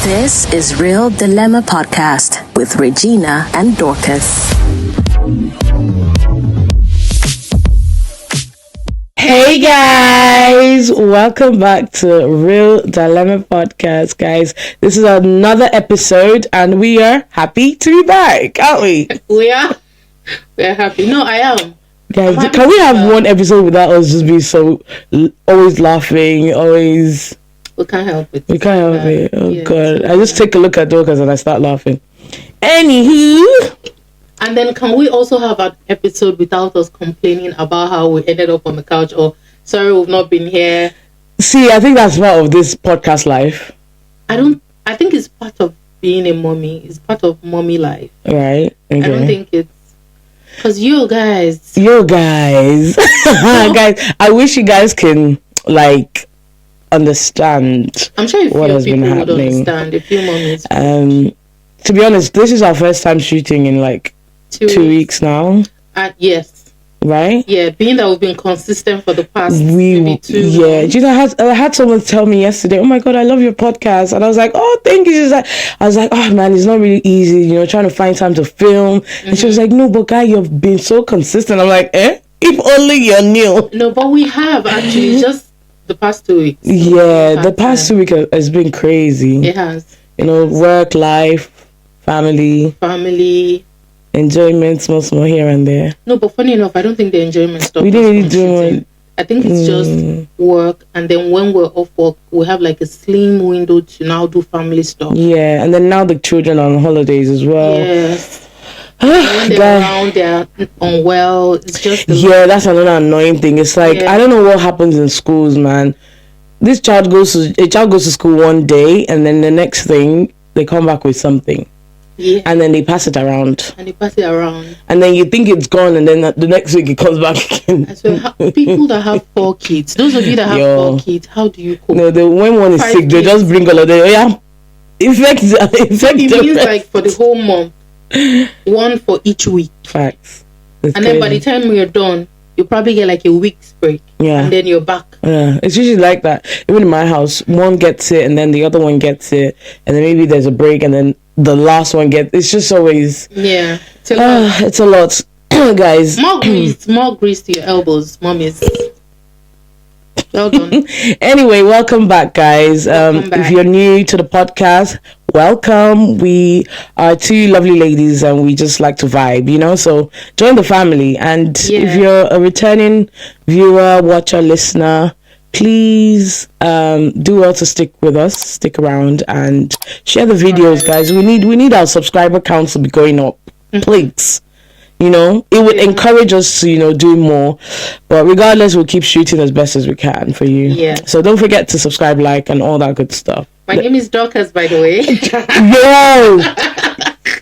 This is Real Dilemma Podcast with Regina and Dorcas. Hey guys, welcome back to Real Dilemma Podcast, guys. This is another episode and we are happy to be back, aren't we? We are happy. No, I am. Guys, can we have one episode without us just being so always laughing, always... We can't help it. We can't help it. Oh yeah, God. I just take a look at Dorcas and I start laughing. Anywho... And then can we also have an episode without us complaining about how we ended up on the couch or sorry we've not been here? See, I think that's part of this podcast life. I think it's part of being a mommy. It's part of mommy life. Right. Okay. I don't think it's because you guys, guys, I wish you guys can understand. I'm sure if what has been people happening. would understand. A few mommies. To be honest, this is our first time shooting in 2 weeks now. Yes. Right? Yeah, being that we've been consistent for the past maybe 2 Yeah. months. Do you know, I had someone tell me yesterday, oh my God, I love your podcast. And I was like, oh, thank you. I was like, oh man, it's not really easy, trying to find time to film. Mm-hmm. And she was like, no, but guy, you've been so consistent. I'm like, if only you knew. No, but we have actually just the past 2 weeks. Yeah, the past 2 weeks has been crazy. It has. Work, life, family, enjoyment, small here and there. No, but funny enough, I don't think the enjoyment stuff. We didn't really do it. I think it's just work, and then when we're off work, we have a slim window to now do family stuff. Yeah, and then now the children are on holidays as well. Yes. When they're around, they're unwell. It's just that's another annoying thing. It's I don't know what happens in schools, man. A child goes to school one day, and then the next thing they come back with something. Yeah. And then they pass it around. And then you think it's gone, and then the next week it comes back again. So people that have 4 kids, those of you that have 4 kids, how do you cope? No, when one is sick, they just bring all of them. Yeah, infect it means for the whole month, one for each week. Facts. And then by the time you're done, you probably get a week's break. Yeah. And then you're back. Yeah, it's usually like that. Even in my house, one gets it, and then the other one gets it, and then maybe there's a break, and then the last one gets. It's just always. Yeah. It's a lot, guys. More grease to your elbows, mommies. Well done. Anyway, welcome back, guys. If you're new to the podcast, welcome. We are 2 lovely ladies and we just like to vibe, so join the family. And if you're a returning viewer, watcher, listener, please do well to stick with us, stick around and share the videos, guys. We need our subscriber counts to be going up, please. It would encourage us to do more, but regardless, we'll keep shooting as best as we can for you. Yeah, so don't forget to subscribe, like, and all that good stuff. My name is Dorcas, by the way. Yo,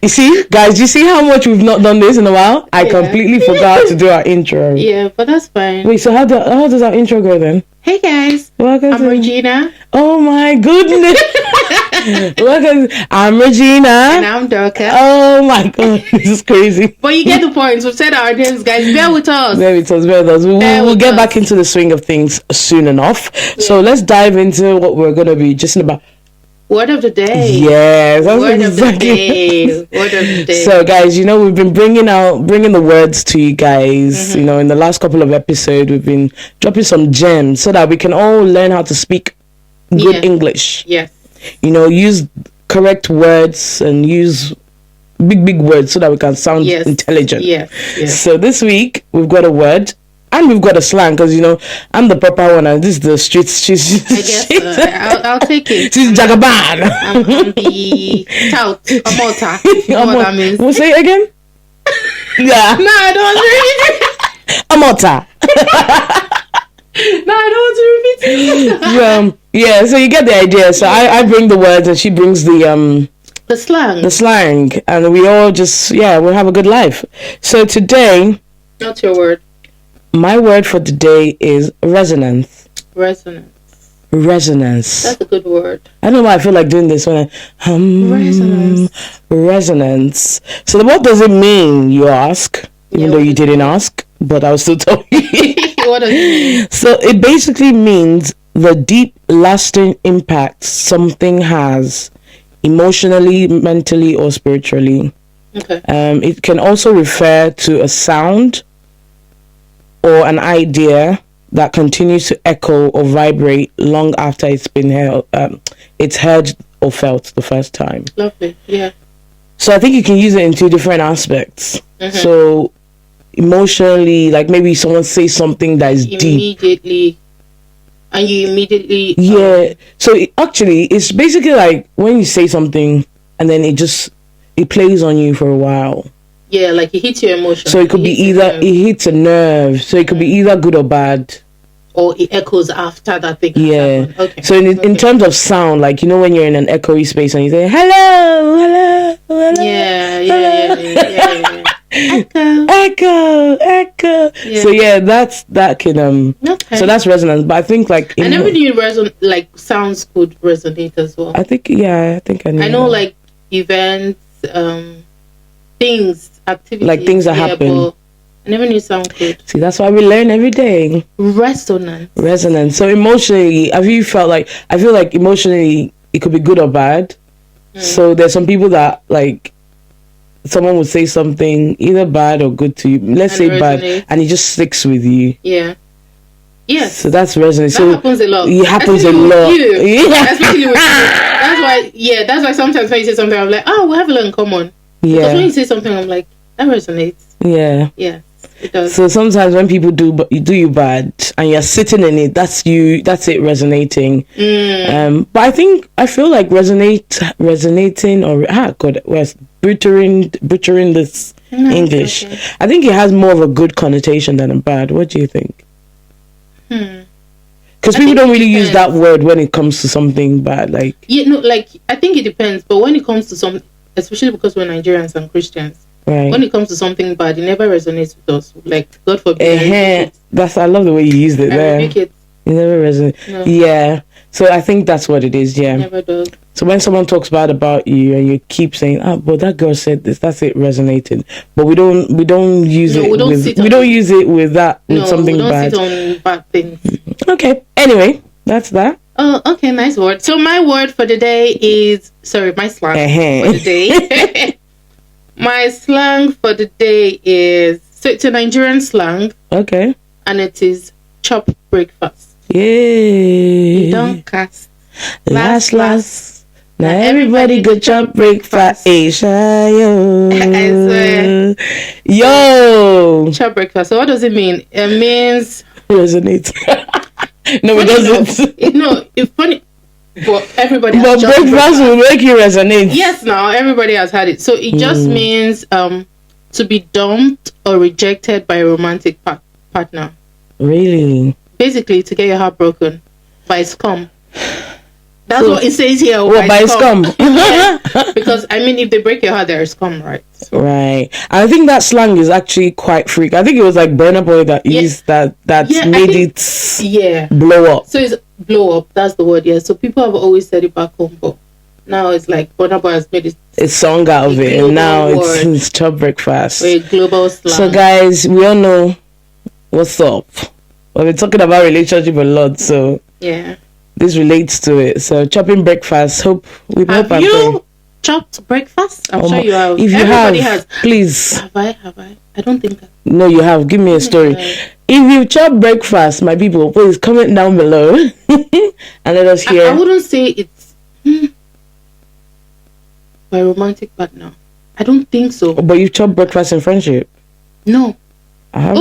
you see, guys, you see how much we've not done this in a while? I completely forgot to do our intro. Yeah, but that's fine. Wait, so how does our intro go then? Hey guys, welcome. I'm Regina. Oh my goodness. Welcome. I'm Regina. And I'm Dorcas. Oh my God, this is crazy. But you get the point. We've said our names, guys. Bear with us. We'll get back into the swing of things soon enough. Yeah. So let's dive into what we're going to be just about. Word of the day. Yes. Word of the day. So guys, we've been bringing the words to you guys. Mm-hmm. In the last couple of episodes, we've been dropping some gems so that we can all learn how to speak good English. Yes. Use correct words and use big words so that we can sound intelligent. Yes. So this week we've got a word and we've got a slang because I'm the proper one and this is the streets. I guess I'll take it. She's Jagaban. I'm the tout. Amota. You know what that means? We'll say it again. Yeah. No, I don't want to repeat it. Amota. No, I don't want to repeat it. Yeah, so you get the idea. So I bring the words and she brings the slang, and we all just we'll have a good life. So today, what's your word? My word for today is resonance. Resonance. That's a good word. I don't know why I feel like doing this when resonance. So what does it mean, you ask? Even though you didn't ask, but I'll still tell you. What does it mean? So it basically means the deep, lasting impact something has emotionally, mentally, or spiritually. Okay. It can also refer to a sound or an idea that continues to echo or vibrate long after it's been heard or felt the first time. Lovely. Yeah. So I think you can use it in two different aspects. So emotionally, like maybe someone says something that is deep. And you immediately... Yeah. So it's basically like when you say something and then it plays on you for a while. Yeah, like it hits your emotions. So it could be either it hits a nerve. So it could be either good or bad. Or it echoes after that thing. Yeah. Okay. So in terms of sound, like, you know, when you're in an echoey space and you say hello, hello, hello. Yeah. Echo. Yeah. So yeah, that can Okay. So that's resonance. But I think like I never knew like sounds could resonate as well. I think I knew. I know like events, things, activities, like things that happen. But I never knew sound could. See, that's why we learn every day. Resonance. So emotionally, have you felt like, I feel like emotionally it could be good or bad. So there's some people that like someone would say something either bad or good to you. Let's say bad, and it just sticks with you. Yeah. Yes. So that's resonance. That happens a lot. It happens a lot. Yeah. Especially with you. That's why sometimes when you say something, I'm like, oh, we have a lot in common. Yeah. Because when you say something, I'm like, that resonates. Yeah. Yeah. It does. So sometimes when people do you bad and you're sitting in it, that's it resonating. But I feel like resonating or we're butchering this English. Okay. I think it has more of a good connotation than a bad. What do you think? Because people don't really use that word when it comes to something bad. Like, like I think it depends. But when it comes to some, especially because we're Nigerians and Christians. Right. When it comes to something bad, it never resonates with us. Like, God forbid. I love the way you used it there. It never resonates. No. Yeah. So I think that's what it is. Yeah. It never does. So when someone talks bad about you and you keep saying, but that girl said this, that's it resonated. But we don't use it. We don't use it with something bad. We don't sit on bad things. Okay. Anyway, that's that. Oh, okay. Nice word. So my word for the day is my slang for the day. My slang for the day is, so it's a Nigerian slang. Okay. And it is chop breakfast. Yay. You don't cast. Last. Now everybody go chop breakfast. Yo. I swear. Yo. Chop breakfast. So what does it mean? It means... Resonate. No, it doesn't. No, it's funny. But everybody has breakfast will make you resonate. Yes, now everybody has had it. So it just means to be dumped or rejected by a romantic partner. Really? Basically, to get your heart broken by scum. That's what it says here. By scum. Yeah. Because I mean, if they break your heart, they're scum, right? So. Right. I think that slang is actually quite freak. I think it was like Burna Boy that made it blow up. So it's blow up. That's the word. Yeah. So people have always said it back home, but now it's like Burna Boy has made it a song out of it, and now it's chop breakfast. A global slang. So guys, we all know what's up. We're talking about relationship a lot, so yeah. This relates to it. So chopping breakfast. Have you chopped breakfast? I'm sure you have. If you Everybody has, please. Have I? I don't think. No, you have. Give me a story. If you chop breakfast, my people, please comment down below and let us hear. I wouldn't say it's my romantic partner. I don't think so. But you chop breakfast in friendship? No. Yeah. I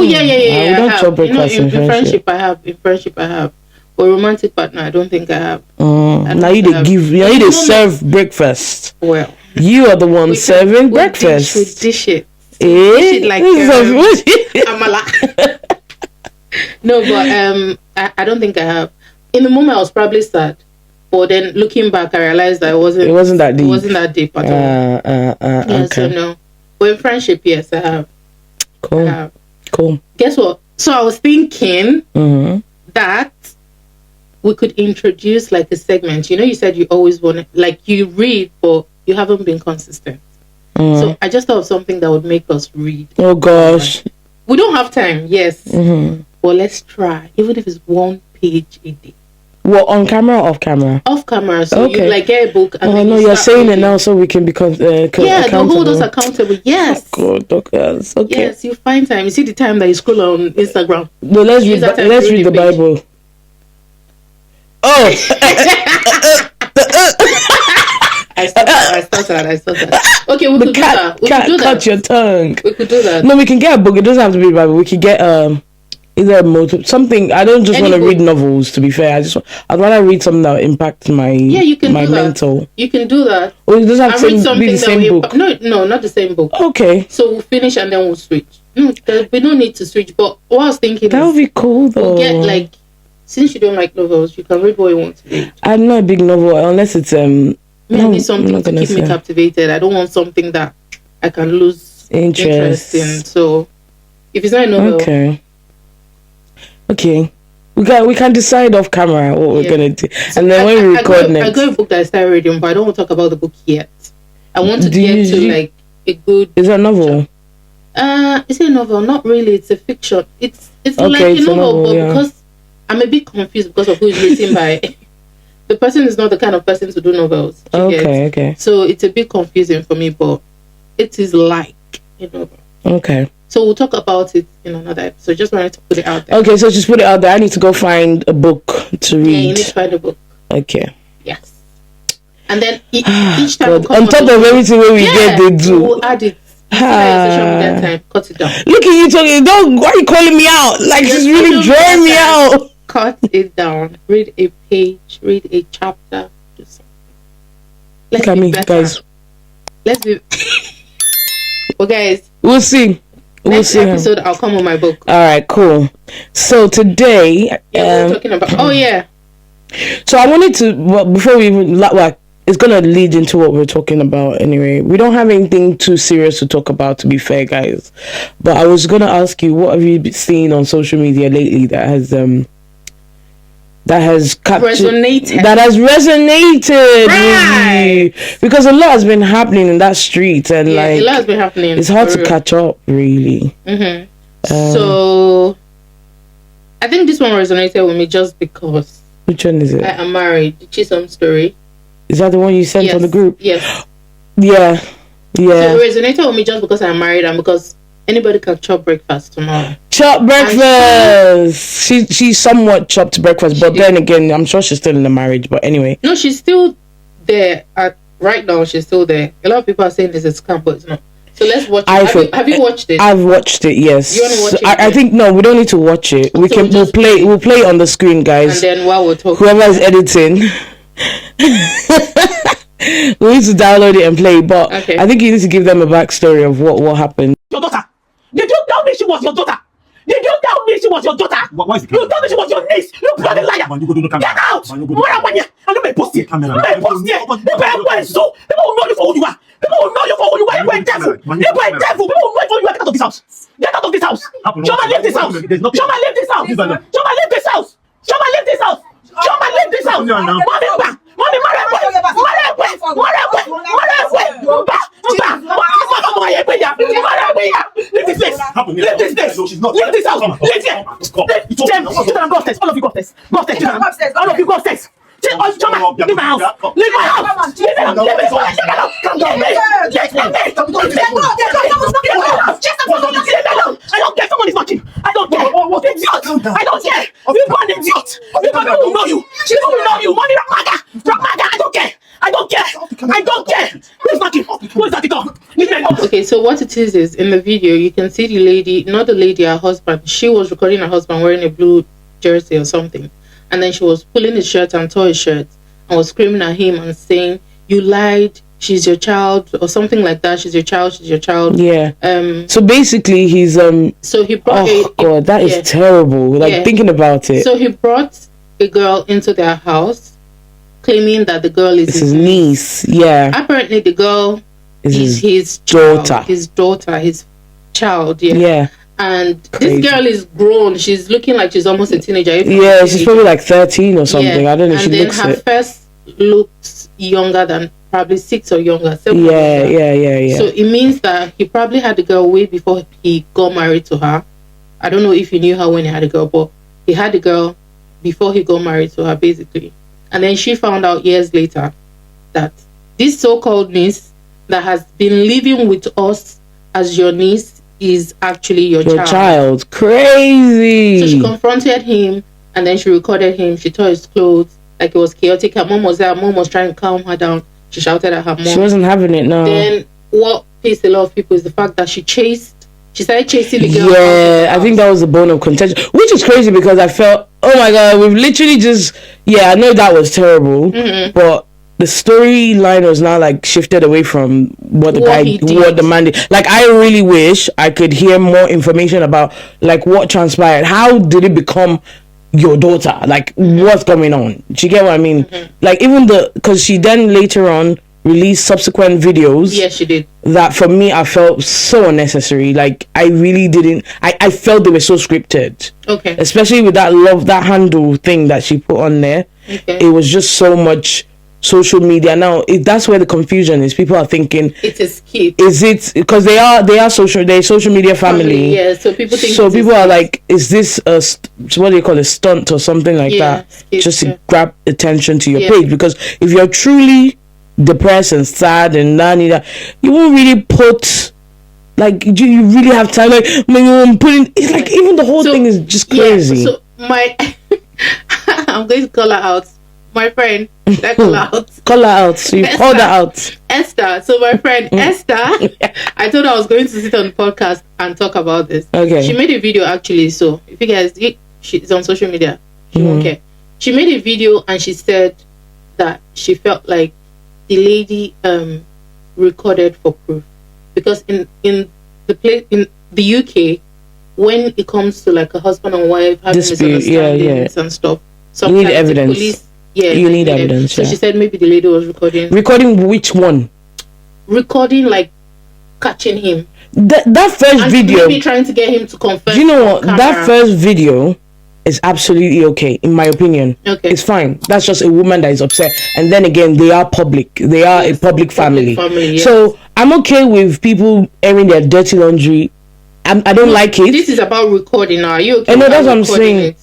don't chop breakfast in friendship. In friendship, I have. But romantic partner, I don't think I have. Now you serve breakfast. Well, you are the one serving breakfast. We dish it. Dish it like amala. No, but I don't think I have. In the moment, I was probably sad. But then looking back, I realized that it wasn't that deep. It wasn't that deep at all. Okay. So no. But in friendship, yes, I have. Cool. I have. Cool. Guess what? So I was thinking that we could introduce like a segment. You know, you said you always want to, like, you read, but you haven't been consistent. So I just thought of something that would make us read. Oh gosh. We don't have time, yes. But let's try, even if it's 1 page a day. What, on camera or off camera? Off camera. So Okay. you like get a book and then no, you you're start saying it reading. now so we can become Yeah, they'll hold us accountable. Yes. Oh, God, Dorcas. Okay. Yes, you find time. You see the time that you scroll on Instagram. No, let's Use that time to read the the page. Bible. Oh, I started. Okay, we the could do cat that. We could do cut that. your tongue. We could do that. No, we can get a book. It doesn't have to be the Bible. We could get either a motive, something. I don't just Any want to book. read novels. To be fair, I'd rather read something that impacts my You can my do that. mental. You can do that. Or it doesn't have I to read be something the that same will book. No, not the same book. Okay, So we'll finish and then we'll switch. No, we don't need to switch. But what I was thinking that would is be cool though. we'll get like, since you don't like novels, you can read what you want to read. I'm not a big novel unless it's I no, need something I'm not to gonna keep me say. captivated. I don't want something that I can lose interest in. So if it's not a novel, Okay. We can decide off camera what we're gonna do, So and then when we record I next. got a book that I started reading, but I don't want to talk about the book yet. I want to Do get you- to like a good. Is that a novel? Is it a novel? Not really. It's a fiction. It's Okay, like a it's a novel, novel, but yeah. because I'm a bit confused because of who it's written by. The person is not the kind of person to do novels. you get? Okay. So it's a bit confusing for me, but it is like a novel. Okay. So we'll talk about it in another episode. Just wanted to put it out there. Okay, so just put it out there. I need to go find a book to Yeah, you read. need to find a book. Okay. Yes. And then each time God. we come On top the of everything we get, they do. We'll add it. Social media time. Cut it down. Look at you talking. Don't. Why are you calling me out? Like she's really social drawing me media time. out. Cut it down. Read a page. Read a chapter. Do something. Look at be me, better. guys. Let's be. Well, guys. We'll see. We'll Next see. episode, I'll come with my book. All right, cool. So today, We're talking about. Oh yeah. so I wanted to. Well, before we even well, it's gonna lead into what we're talking about anyway. We don't have anything too serious to talk about, to be fair, guys. But I was gonna ask you, what have you been seeing on social media lately that has captured, Resonated. that has resonated Right. with you? Because a lot has been happening in that street, and Yeah, a lot has like been happening. it's hard for to real. catch up, really. So, I think this one resonated with me just because Which one is it? I am married. The Chisholm story. Is that the one you sent on the group? Yes. Yeah. So it resonated with me just because I'm married and because anybody can chop breakfast tomorrow. Chop breakfast. She somewhat chopped breakfast, but then again, I'm sure she's still in the marriage. But anyway, No, she's still there. Right now, she's still there. A lot of people are saying this is scam, but it's not. So let's watch it. Have you watched it? I've watched it. Yes. You wanna watch it I again? think no, we don't need to watch it. We So can. We'll play it on the screen, And guys. then while we're talking, Whoever is editing, we need to download it and play. But Okay. I think you need to give them a backstory of what happened. Your daughter. Did you tell me she was your daughter? Did you tell me she was your daughter? Why is the You camera? told me she was your niece. You bloody liar. Man, you go do no camera. Get out. Man, you go do What happened here? I don't make post here. Camera. You make post here. People will know you for who you are. People will know you for who you are. You are a devil. Man, You are a devil. People will know you for who you are. Get out of this house. Get out of this house. Shoma, leave this house. Shoma, leave this house. Shoma, leave this house. Shoma, leave this house. Shoma, leave this house. Mommy, back. Mommy, leave this place. Leave this place. Leave this house. Leave here. Go upstairs. All of you go upstairs. Go upstairs. All of you go upstairs. Choma, leave my house. Leave my house. Leave it. Leave it. Come down. I don't care. Someone is watching. I don't care. Idiot. I don't care. You are an idiot. People will know you. People will know you. Money from Maga. I don't care. I don't care. Who's knocking? Who's at the door? Leave me alone. okay. So what it is in the video, you can see the lady, not the lady, her husband. She was recording her husband wearing a blue jersey or something, and then she was pulling his shirt and tore his shirt and was screaming at him and saying, "You lied. She's your child," or something like that. She's your child. She's your child. Yeah. Um. So basically, he's So he brought. Oh God, that is terrible. Like Yeah. thinking about it. So he brought a girl into their house, claiming that the girl is It's his niece. Yeah. Apparently, the girl Is is his daughter. child, his daughter, his child. Yeah. Yeah. And Crazy. this girl is grown. She's looking like she's almost a teenager. if not a Yeah. She's teenager. probably like 13 or something. Yeah. I don't know. And She then looks her it. face looks younger than probably 6 or younger. 7 or Yeah. younger. Yeah. So it means that he probably had the girl way before he got married to her. I don't know if he knew her when he had the girl, but he had the girl before he got married to her, basically. And then she found out years later that this so-called niece that has been living with us as your niece is actually your child. Crazy. So she confronted him, and then she recorded him. She tore his clothes, like it was chaotic. Her mom was there. Her mom was trying to calm her down. She shouted at her mom. She wasn't having it, no. Then what pissed a lot of people is the fact that she started chasing the girl. Yeah, I think that was the bone of contention, which is crazy because I felt, oh my god, we've literally just, I know that was terrible, but the storyline was now like shifted away from what the man did. Like, I really wish I could hear more information about like what transpired. How did it become your daughter? Like, what's going on? Do you get what I mean? Like, even because she then later on released subsequent videos. Yes, she did. That for me, I felt so unnecessary. Like, I really didn't. I felt they were so scripted. Okay. Especially with that handle thing that she put on there. Okay. It was just so much social media. Now, that's where the confusion is. People are thinking it's a skit. Is it because they're social media family? Yeah. So people think. So people are like, is this what do you call it, stunt or something like that? Skit, just to grab attention to your page. Because if you're truly depressed and sad and you won't really put, like, do you really have time? Like, I'm putting, it's like, even the whole thing is just crazy. So I'm going to call her out. My friend, that call her out. So you called her out. Esther. So my friend Esther, I told her I was going to sit on the podcast and talk about this. Okay. She made a video actually. So if you guys, she's on social media. She won't care. She made a video and she said that she felt like the lady recorded for proof, because in the UK, when it comes to like a husband and wife having misunderstandings and stuff, sometimes you need evidence. The police, you need evidence. So she said maybe the lady was recording. Recording which one? Recording, like catching him. That first video. Maybe trying to get him to confess. Do you know what? That first video is absolutely okay, in my opinion. Okay. It's fine. That's just a woman that is upset. And then again, they are public. They are a public family. So I'm okay with people airing their dirty laundry. I don't like it. This is about recording now. Are you okay? No, that's what I'm saying.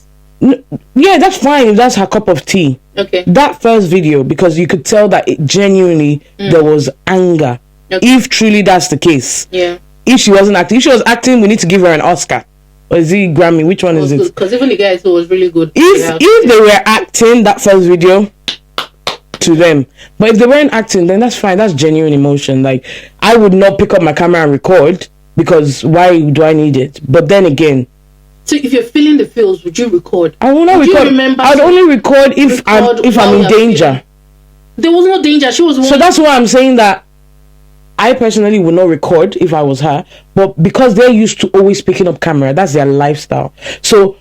Yeah, that's fine if that's her cup of tea. Okay. That first video, because you could tell that it genuinely there was anger. Okay. If truly that's the case. Yeah. If she wasn't acting, if she was acting, we need to give her an Oscar. Or is it Grammy? Which one is it? Because even the guys who was really good. If they were acting, that first video, to them. But if they weren't acting, then that's fine. That's genuine emotion. Like, I would not pick up my camera and record, because why do I need it? But then again, so if you're feeling the feels, would you record? I will not record. I'd only record if I'm in danger. There was no danger. She was. So that's why I'm saying that I personally would not record if I was her. But because they're used to always picking up camera, that's their lifestyle. So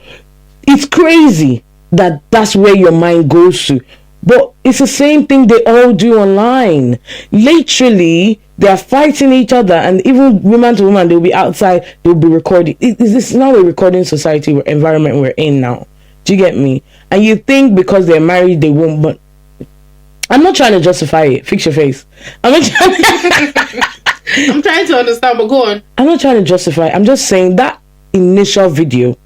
it's crazy that that's where your mind goes to. But it's the same thing they all do online. Literally, they're fighting each other, and even woman to woman, they'll be outside, they'll be recording. This is now a recording society environment we're in now. Do you get me? And you think because they're married, they won't, but I'm not trying to justify it. Fix your face. I'm trying to understand, but go on. I'm not trying to justify it. I'm just saying that initial video,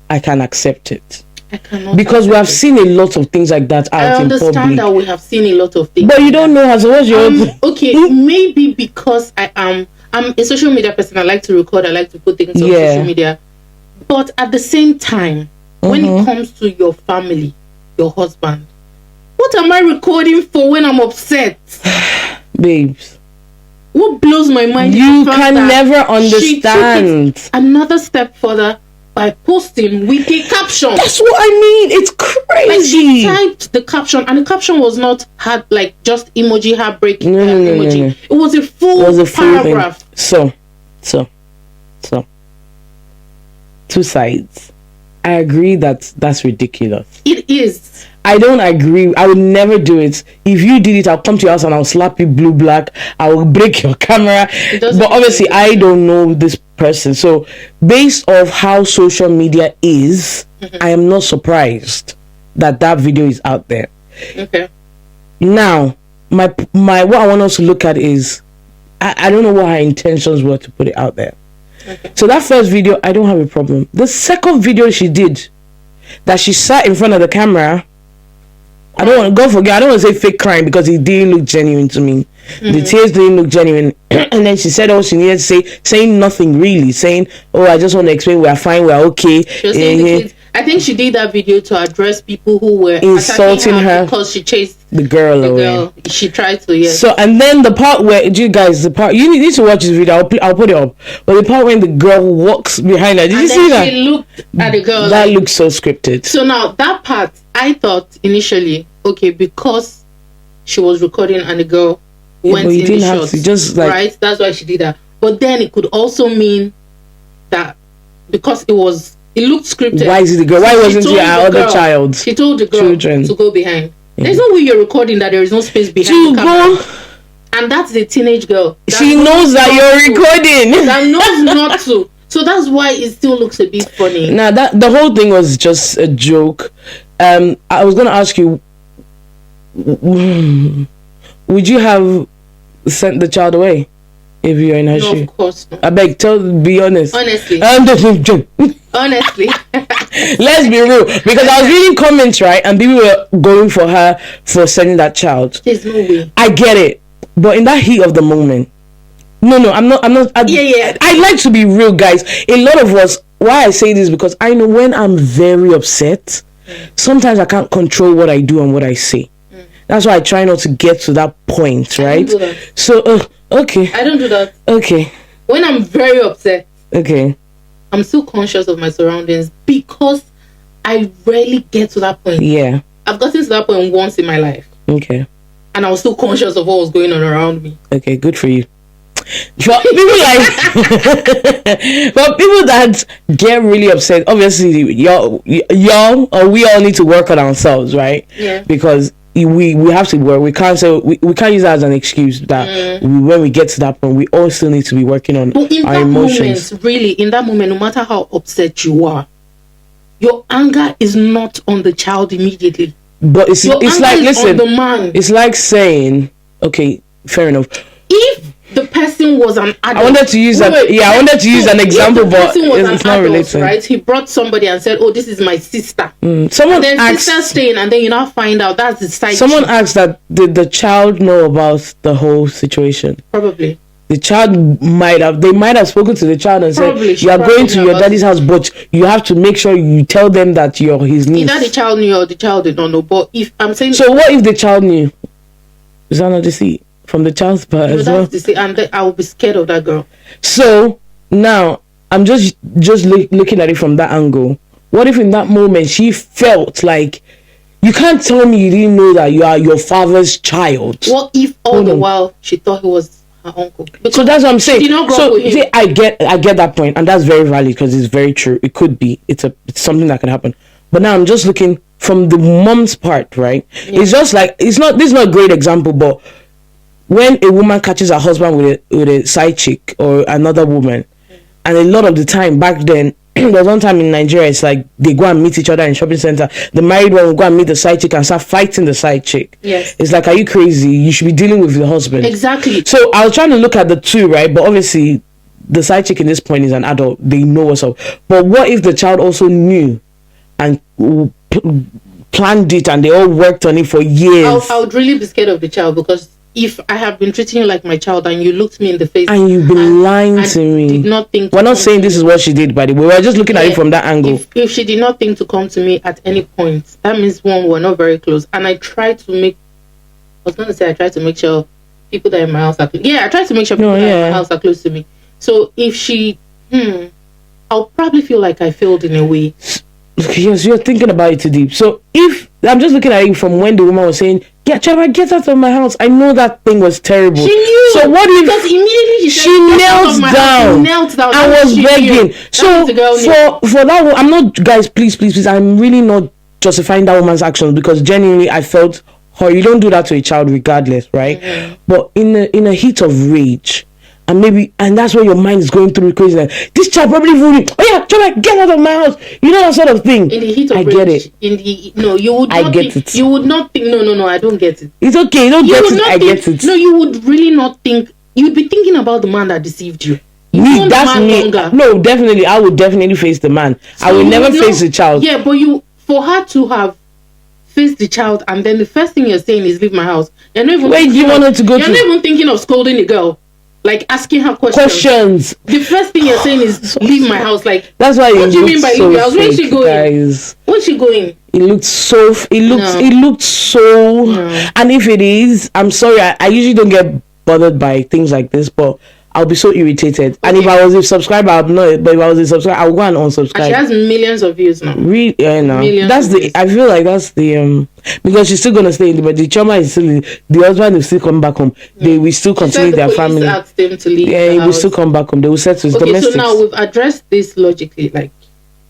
I can accept it. I cannot, because we have seen a lot of things like that out in public. I understand that we have seen a lot of things, but you don't know how. So what's your okay? Maybe because I'm a social media person. I like to record. I like to put things on social media. But at the same time, when it comes to your family, your husband, what am I recording for when I'm upset, babes? What blows my mind? You can never understand. She took it another step further by posting with a caption. That's what I mean. It's crazy. Like, she typed the caption, and the caption was not like just emoji, heartbreak emoji. No. It was a full paragraph. Thing. So, two sides. I agree that that's ridiculous. It is. I don't agree. I would never do it. If you did it, I'll come to your house and I'll slap you blue black. I will break your camera. But obviously, I don't know this person. So, based off how social media is, I am not surprised that video is out there. Okay. Now, my what I want us to look at is, I don't know what her intentions were to put it out there. Okay. So that first video, I don't have a problem. The second video she did, that she sat in front of the camera. I don't want to I don't want to say fake crying because it didn't look genuine to me. The tears didn't look genuine. And then she said all she needed to say, saying nothing really, saying, "Oh, I just want to explain we're fine, we're okay." She was saying the kids, I think she did that video to address people who were insulting her because she chased the girl away. She tried to, yes. So, and then the part where you need to watch this video. I'll put it up. But the part when the girl walks behind her, did you see that? She looked at the girl. That looks so scripted. So now that part, I thought initially, okay, because she was recording and the girl went in the shots, just like, right? That's why she did that. But then it could also mean that because it looked scripted. Why is it the girl? Why wasn't it our other child? She told the girl to go behind. There's no way you're recording that there is no space behind the camera. And that's the teenage girl. She knows that you're recording. That knows not to. So that's why it still looks a bit funny. Now that the whole thing was just a joke. I was gonna ask you, would you have sent the child away if you're in her shoe? No, of course not. I beg, be honest. Honestly. Honestly. Let's be real. Because I was reading comments, right? And people were going for her for sending that child. There's no way. I get it. But in that heat of the moment, no, I'm not. I like to be real, guys. A lot of us, why I say this, because I know when I'm very upset, sometimes I can't control what I do and what I say. That's why I try not to get to that point, right? I don't do that. So, okay. I don't do that. Okay. When I'm very upset, okay, I'm still conscious of my surroundings because I rarely get to that point. Yeah. I've gotten to that point once in my life. Okay. And I was still conscious of what was going on around me. Okay, good for you. For people that get really upset, obviously y'all or we all need to work on ourselves, right? Yeah. Because we have to work. We can't say we can't use that as an excuse that when we get to that point, we all still need to be working on our emotions. In that moment, no matter how upset you are, your anger is not on the child immediately. But it's like, listen, on the man. It's like saying, okay, fair enough. If the person was an adult, I wanted to use an example, but it's not related. Right? He brought somebody and said, "Oh, this is my sister." Someone asked, sister staying, and then you now find out that's the side. Someone asked that did the child know about the whole situation? Probably. The child might have spoken to the child and said, "You are going to your daddy's house, but you have to make sure you tell them that you're his niece." Either the child knew or the child did not know. But if I'm saying, so what if the child knew? Is that not deceit from the child's part as well? Deceit, and I will be scared of that girl. So now I'm just looking at it from that angle. What if in that moment she felt like, you can't tell me you didn't know that you are your father's child? What if all the while she thought he was her uncle? Because so that's what I'm saying. She did not grow up with him. See, I get that point, and that's very valid because it's very true. It could be. It's something that can happen. But now I'm just looking from the mom's part, right? Yeah. It's just like this is not a great example, but when a woman catches her husband with a side chick or another woman, and a lot of the time back then, there was one time in Nigeria, it's like they go and meet each other in shopping center. The married one will go and meet the side chick and start fighting the side chick. Yes. It's like, are you crazy? You should be dealing with the husband. Exactly. So I was trying to look at the two, right? But obviously, the side chick in this point is an adult. They know what's up. But what if the child also knew and planned it and they all worked on it for years? I would really be scared of the child, because if I have been treating you like my child and you looked me in the face and you've been lying to me, did not think we're not saying this is what she did, buddy. We were just looking at it from that angle. If she did not think to come to me at any point, that means one, we're not very close. And I try to make sure people that are in my house are close. Yeah, I try to make sure people that are in my house are close to me. So if she, I'll probably feel like I failed in a way. Yes, you're thinking about it too deep. So if I'm just looking at it from when the woman was saying, "Yeah, Trevor, get out of my house," I know that thing was terrible. She knew. So what if because immediately she knelt down and was begging? So for that one, I'm not, guys, please, I'm really not justifying that woman's actions, because genuinely I felt her. You don't do that to a child regardless, right? Mm-hmm. But in a heat of rage, and that's where your mind is going through crazy. Like, this child probably fooled me. Oh yeah, try to get out of my house. You know, that sort of thing. In the heat of rage, get it. You would not think. It. You would not think. No, I don't get it. It's okay. You don't get it. I get it. No, you would really not think. You'd be thinking about the man that deceived you. That's me. No, definitely. I would definitely face the man. So I will never face the child. Yeah, but for her to have faced the child, and then the first thing you're saying is leave my house. You're not even Where do you want her to go You're to? not even thinking of scolding the girl, like asking her questions. The first thing you're saying is leave my house. Like, that's why. What do you mean by leave my house? Where's she going? Guys. Where's she going? It looked so. It looked so. No. And if it is, I'm sorry. I usually don't get bothered by things like this, but I'll be so irritated. Okay. And if I was a subscriber, I'll know it. But if I was a subscriber, I'll go and unsubscribe. And she has millions of views now. Really? Yeah, no. That's the. Views. I feel like that's the because she's still gonna stay in the, but the trauma is still. The husband will still come back home. They will still continue their family. Asked them to leave. Yeah, he will still come back home. They will settle his domestics. So now we've addressed this logically, like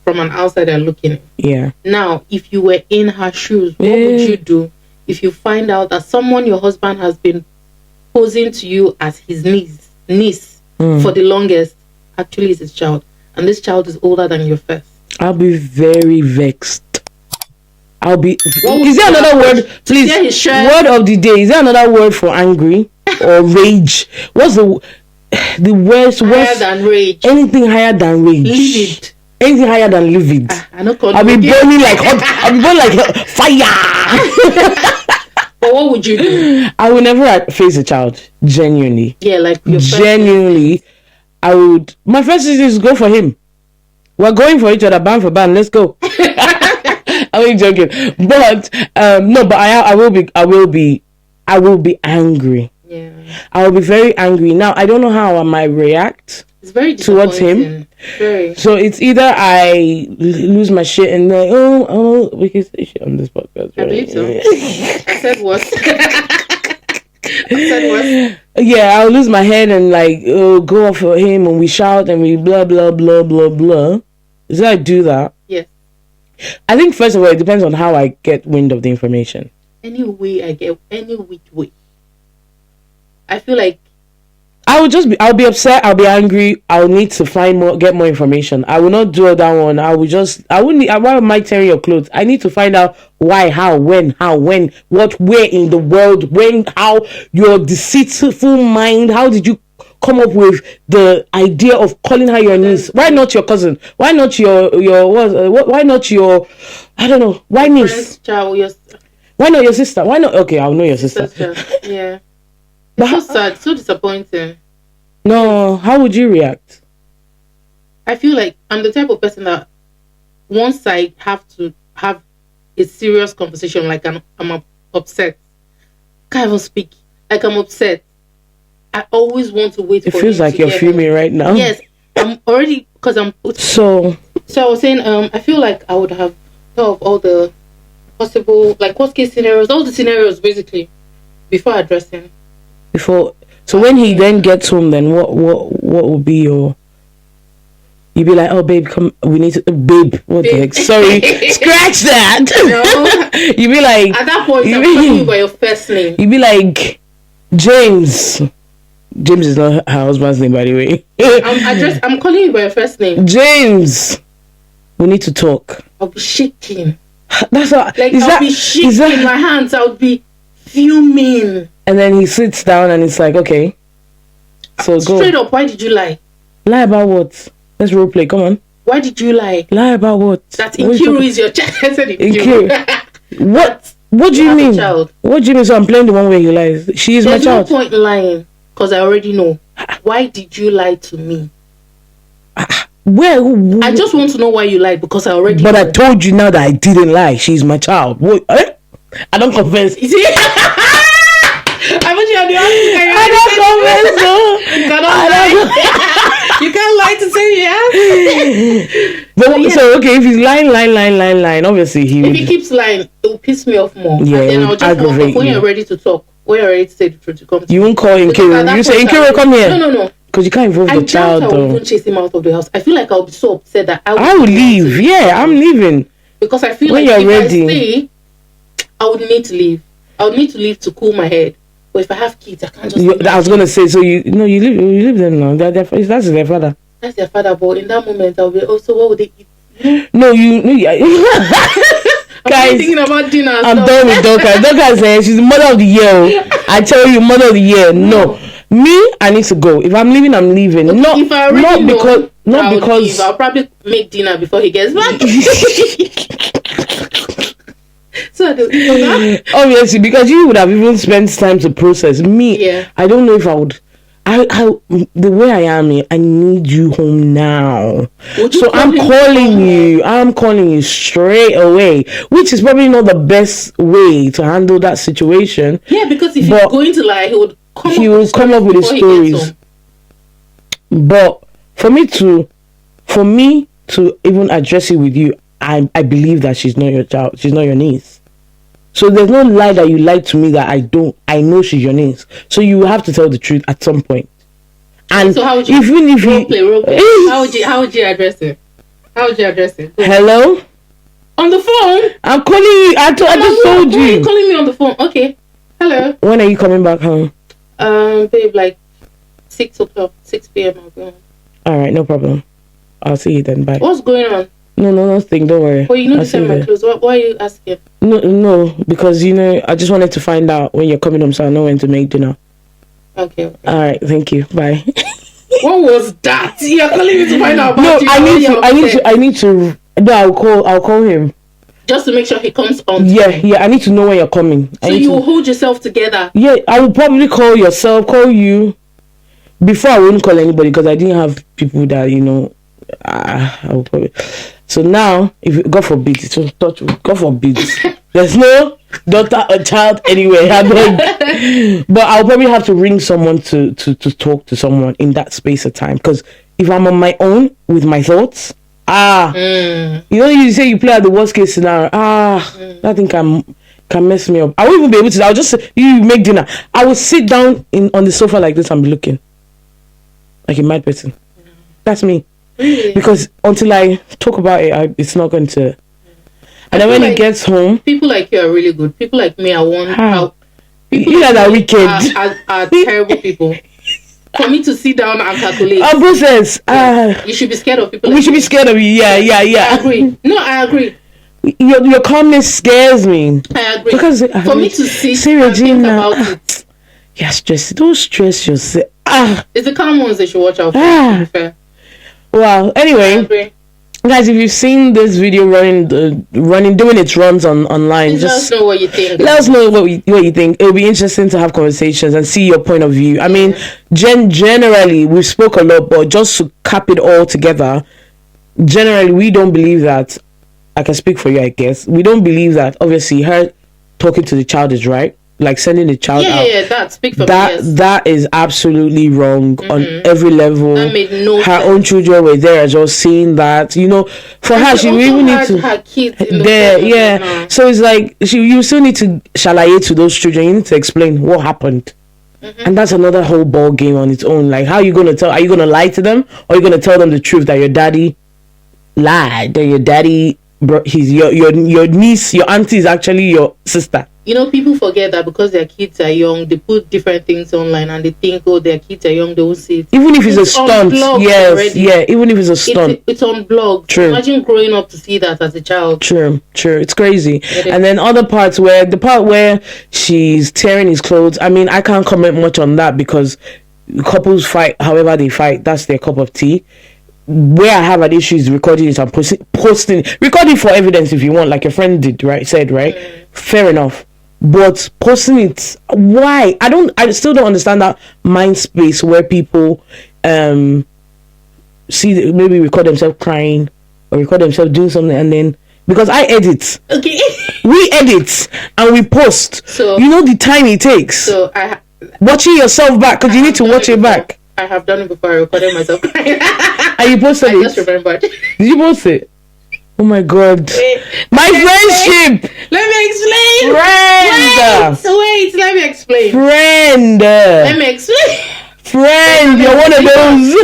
from an outsider looking. Yeah. Now, if you were in her shoes, what would you do if you find out that someone your husband has been posing to you as his niece for the longest actually is his child, and this child is older than your first? I'll be very vexed. I'll be. Is there another word, please? Word of the day. Is there another word for angry or rage? What's the worst? Higher than rage. Anything higher than rage. Livid. Anything higher than livid. I'll be burning like hot. I'll be burning like fire. But what would you do? I would never face a child. Genuinely. Yeah, like your genuinely. I would. My first is go for him. We're going for each other, band for band. Let's go. I'm only joking, but no. But I will be angry. Yeah. I will be very angry. Now I don't know how I might react. It's very towards him. Very. So it's either I lose my shit and like, we can say shit on this podcast. Right? I believe so. I said what? I said what? Yeah, I'll lose my head and like go off for him and we shout and we blah blah blah blah blah. Is I do that? Yes. I think first of all it depends on how I get wind of the information. Any way I get, any which way. I feel like I'll be upset, I'll be angry, I'll need to get more information. I will not do that one. Why am I tearing your clothes? I need to find out why, how, when, what, where in the world, how, your deceitful mind, how did you come up with the idea of calling her your niece? Why not your cousin? Why not why not your, I don't know, why niece? Why not your sister? Why not? Okay, I'll know your sister. Yeah. It's so sad, so disappointing. No, how would you react? I feel like I'm the type of person that once I have to have a serious conversation, like I'm upset, can't even speak, like I'm upset. I always want to wait. It feels like you're fuming right now. Yes, I'm already because I'm. So I was saying, I feel like I would have thought of all the possible, like worst case scenarios, all the scenarios basically, before addressing. So when he then gets home, then what would be your? You'd be like, oh babe, come, we need to, babe. What the heck? Sorry, scratch that. No. You'd be like, at that point, I'm calling you by your first name. You'd be like, James. James is not her husband's name, by the way. I'm calling you by your first name. James, we need to talk. I'll be shaking. That's what. Like I'll be shaking my hands. I'll be fuming. And then he sits down and it's like, okay. So go. Straight up, why did you lie? Lie about what? Let's role play. Come on. Why did you lie? Lie about what? That Nkiru is your child. I said Nkiru. What do you mean? What do you mean? So I'm playing the one where you lie. She is my child. There's no point in lying because I already know. Why did you lie to me? Well, I just want to know why you lied because I already know. I told you now that I didn't lie. She's my child. What? I don't confess. You see? I don't confess. You can't lie to say yes. But so okay, if he's lying, obviously he. If he keeps lying, it will piss me off more. Yeah, and then I'll just walk up when you're ready to talk. When you're ready to say the truth, you come. You won't call Nkiru. You say Nkiru, come here. No. Because you can't involve the child. I won't chase him out of the house. I feel like I'll be so upset that I will leave. Yeah, I'm leaving. Because I feel when like you're if ready. I stay, I would need to leave. I would need to leave to cool my head. But if I have kids, I can't just. I was gonna say, so you leave them now. That's their father. That's their father, but in that moment, I'll be also, what would they eat? No, guys, I'm thinking about dinner. I'm done with Dorcas. Dorcas says she's the mother of the year. I tell you, mother of the year. No. Me, I need to go. If I'm leaving, I'm leaving. Okay, not because leave. I'll probably make dinner before he gets back. So obviously, because you would have even spent time to process me. Yeah. I don't know if I would. I the way I am, I need you home now. So I'm calling you straight away, which is probably not the best way to handle that situation. Yeah, because if he's going to lie, he would come up with the stories. But for me to even address it with you, I believe that she's not your child. She's not your niece. So there's no lie that you lied to me that I know she's your niece. So you have to tell the truth at some point. And so how would you role play? How would you address it? Hello? On the phone? I'm calling you. I just told you. Why are you calling me on the phone? Okay. Hello. When are you coming back home? Babe, like 6 p.m. I'll go home. Alright, no problem. I'll see you then. Bye. What's going on? No, nothing. Don't worry. Well, you know to send my clothes. Why are you asking? No, because I just wanted to find out when you're coming home, so I know when to make dinner. Okay. All right. Thank you. Bye. What was that? You're calling me to find out about No, you. I need to. No, I'll call him. Just to make sure he comes on. Yeah. I need to know when you're coming. So you will hold yourself together. Yeah, I will probably call you. Before I wouldn't call anybody because I didn't have people that I will probably. So now, if God forbid, God forbid, there's no daughter or child anywhere. But I'll probably have to ring someone to talk to someone in that space of time. Because if I'm on my own with my thoughts, you say you play at the worst case scenario. That thing can mess me up. I won't even be able to. I'll just say, you make dinner. I will sit down on the sofa like this and be looking like a mad person. That's me. Really? Because until I talk about it, it's not going to. And then when he gets home, people like you are really good. People like me are people you guys are wicked. Are terrible people. For me to sit down and calculate. Our process. You should be scared of people. We should be scared of you. Yeah. I agree. No, I agree. Your calmness scares me. I agree. Because for me to sit and Regina, think about it. Yeah, don't stress yourself. It's the calm ones they should watch out for. To be fair. Well, anyway, guys, if you've seen this video doing its runs online, just let us know what you think. Let us know what you think. It'll be interesting to have conversations and see your point of view. I mean, generally, we spoke a lot, but just to cap it all together, generally, we don't believe that. I can speak for you, I guess. We don't believe that. Obviously, her talking to the child is right. Like sending the child out. Yeah, that speak for me. That is absolutely wrong on every level. That made no her sense. own children were there as well, seeing that. For her, she really needs to. Her kids in the So it's like you still need to shalaye to those children. You need to explain what happened, and that's another whole ball game on its own. Like, how are you gonna tell? Are you gonna lie to them, or are you gonna tell them the truth that your daddy lied? That your daddy, he's your niece, your auntie is actually your sister. People forget that because their kids are young, they put different things online and they think, their kids are young, they won't see it. Even if it's a stunt, yes, even if it's a stunt. It's on blog. True. Imagine growing up to see that as a child. True. It's crazy. And then other parts the part where she's tearing his clothes, I mean, I can't comment much on that because couples fight however they fight. That's their cup of tea. Where I have an issue is recording it and posting recording for evidence if you want, like your friend said, right? Fair enough. But posting it, why? I still don't understand that mind space where people see maybe record themselves crying or record themselves doing something, and then because I edit, we edit and we post. So the time it takes. So watching yourself back, because you need to watch it back. I have done it before. I recorded myself crying. And you posted it? I just remembered. Did you post it? Oh my god. My friendship! Let me explain! Friend! Wait, let me explain. Friend! Let me explain. Friend, you're one of those!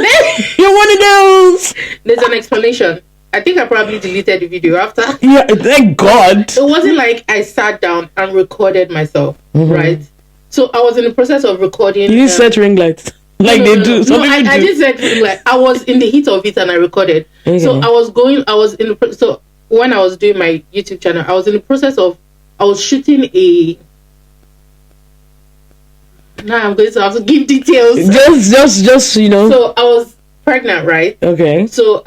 You're one of those! There's an explanation. I think I probably deleted the video after. Yeah, thank God. It wasn't like I sat down and recorded myself, right? So I was in the process of recording. You didn't set ring lights. Like they do. No, I did set ring light. I was in the heat of it and I recorded. Okay. So so when I was doing my YouTube channel, I was in the process of, I was shooting now I'm going to have to give details. Just So I was pregnant, right? Okay. So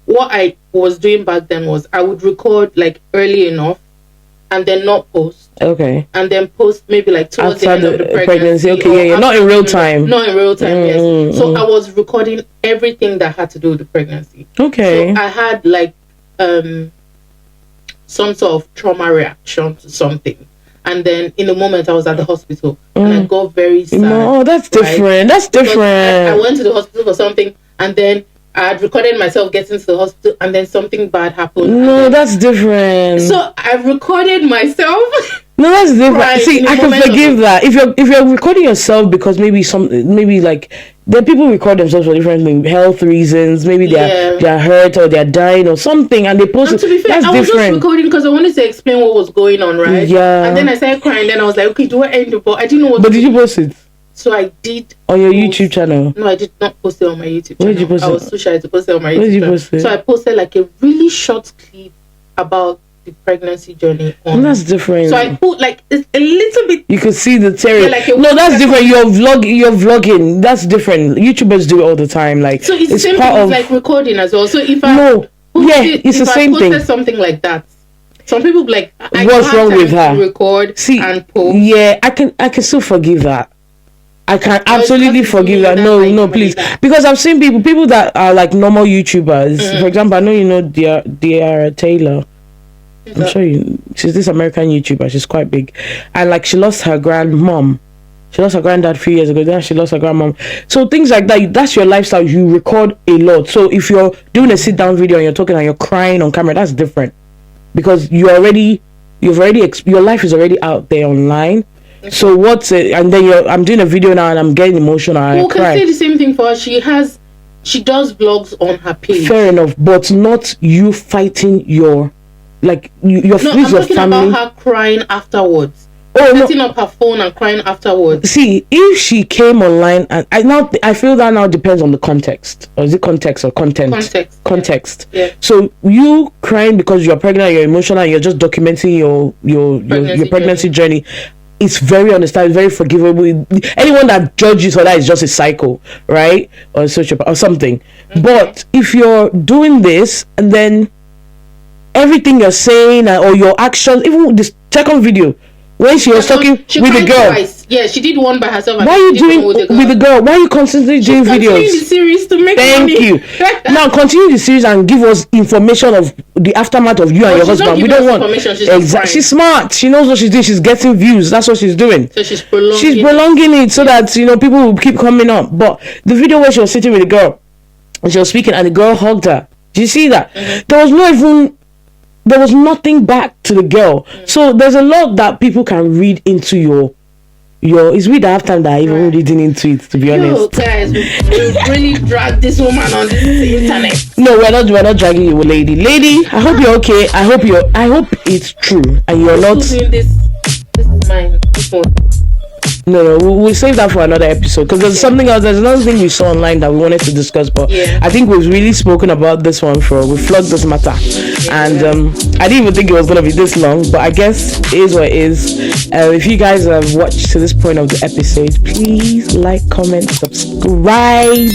what I was doing back then was I would record like early enough and then not post. Okay. And then post maybe like towards the end of the pregnancy. Okay, yeah. Not in real time. Not in real time, yes. So I was recording everything that had to do with the pregnancy. Okay. So I had like some sort of trauma reaction to something. And then in the moment I was at the hospital and I got very sad. No, that's different. Right? That's different. I went to the hospital for something and then I had recorded myself getting to the hospital and then something bad happened. No, that's different. So I recorded myself. No, that's different. See, I can forgive that. If you're recording yourself because maybe like there people record themselves for different things, health reasons, maybe they're hurt or they're dying or something, and they post. And to be fair, that's I was different. just recording because I wanted to explain what was going on, right? Yeah. And then I started crying. Then I was like, okay, do I end it? But I didn't know what. But did you post it? So I did. On your YouTube channel? No, I did not post it on my YouTube channel. Where did you post it? I was too shy to post it on my Where YouTube did you channel. post it? So I posted like a really short clip about the pregnancy journey on. And that's different. So I put like a little bit. You could see the terror. Yeah, like no, that's different. You're vlogging. That's different. YouTubers do it all the time. Like so it's the same part thing. of It's like recording as well. So if I it's the same thing. Something like that. Some people like what's wrong with her? Record and post. Yeah, I can still forgive that. I can absolutely forgive that. No, please. Because I've seen people that are like normal YouTubers. For example, I know you know Dear Taylor. I'm sure she's this American YouTuber. She's quite big. And like she lost her grandmom. She lost her granddad a few years ago. Then she lost her grandmom. So things like that, that's your lifestyle. You record a lot. So if you're doing a sit down video and you're talking and you're crying on camera, that's different. Because your life is already out there online. So what's it? And then I'm doing a video now and I'm getting emotional. Well, can say the same thing for her. She does vlogs on her page. Fair enough, but not you fighting your I'm talking about her crying afterwards. Setting up her phone and crying afterwards. See, if she came online, and I feel that now depends on the context. Or is it context or content? Context. Yeah. So you crying because you're pregnant, you're emotional, and you're just documenting your pregnancy journey. It's very understandable, very forgivable. Anyone that judges for that is just a psycho, right? Or sociopath or something. Okay. But if you're doing this and then everything you're saying or your actions, even the second video when she was talking with the girl. Twice. Yeah, she did one by herself. Why are you doing with the girl? Why are you constantly doing videos? Continue the series to make money. Thank you. Now continue the series and give us information of the aftermath of you and your husband. We don't want information. She's smart. She knows what she's doing. She's getting views. That's what she's doing. So she's prolonging it so that people will keep coming up. But the video where she was sitting with the girl and she was speaking and the girl hugged her. Do you see that? Mm-hmm. There was nothing back to the girl. So there's a lot that people can read into your it's weird that time that I even reading into it, to be honest. Guys, we really dragged this woman on the internet. No, we're not dragging you, lady. I hope you're okay. I hope it's true and you're not doing this is mine. This one. No, we'll save that for another episode because there's something else. There's another thing we saw online that we wanted to discuss, but I think we've really spoken about this one we flogged this matter, and I didn't even think it was gonna be this long, but I guess it is what it is. If you guys have watched to this point of the episode, please like, comment, subscribe,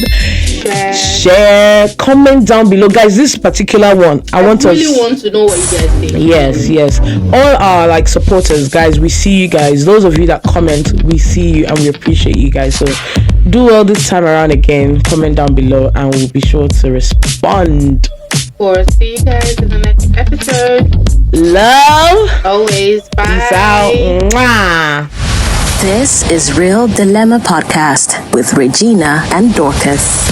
share, comment down below, guys. This particular one, I really want to know what you guys think. Yes, all our supporters, guys. We see you guys. Those of you that comment, we see you and we appreciate you guys. So do all this time around again. Comment down below and we'll be sure to respond. See you guys in the next episode. Love always. Bye. Peace out. Mwah. This is Real Dilemma Podcast with Regina and Dorcas.